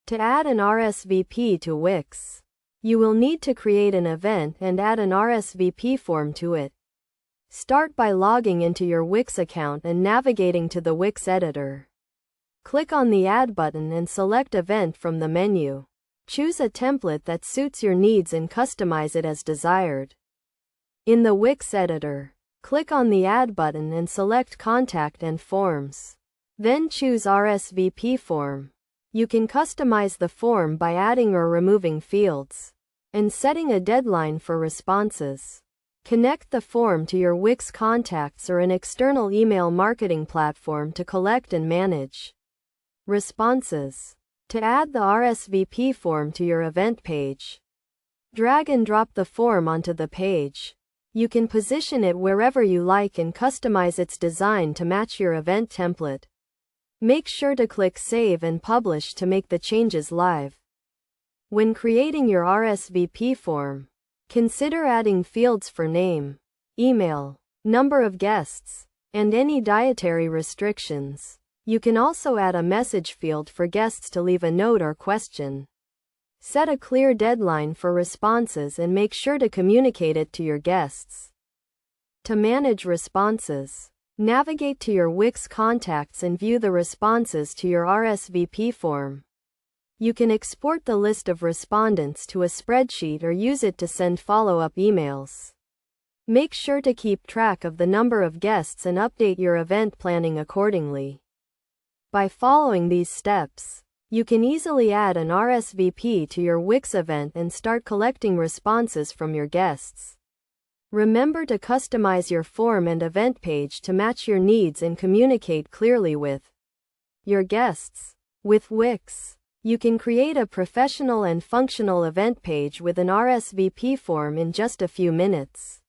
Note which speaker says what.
Speaker 1: To add an RSVP to Wix, you will need to create an event and add an RSVP form to it. Start by logging into your Wix account and navigating to the Wix editor. Click on the Add button and select Event from the menu. Choose a template that suits your needs and customize it as desired. In the Wix editor, click on the Add button and select Contact and Forms. Then choose RSVP form. You can customize the form by adding or removing fields and setting a deadline for responses. Connect the form to your Wix contacts or an external email marketing platform to collect and manage responses. To add the RSVP form to your event page, drag and drop the form onto the page. You can position it wherever you like and customize its design to match your event template. Make sure to click Save and Publish to make the changes live. When creating your RSVP form, consider adding fields for name, email, number of guests, and any dietary restrictions. You can also add a message field for guests to leave a note or question. Set a clear deadline for responses and make sure to communicate it to your guests. To manage responses, navigate to your Wix contacts and view the responses to your RSVP form. You can export the list of respondents to a spreadsheet or use it to send follow-up emails. Make sure to keep track of the number of guests and update your event planning accordingly. By following these steps, you can easily add an RSVP to your Wix event and start collecting responses from your guests. Remember to customize your form and event page to match your needs and communicate clearly with your guests. With Wix, you can create a professional and functional event page with an RSVP form in just a few minutes.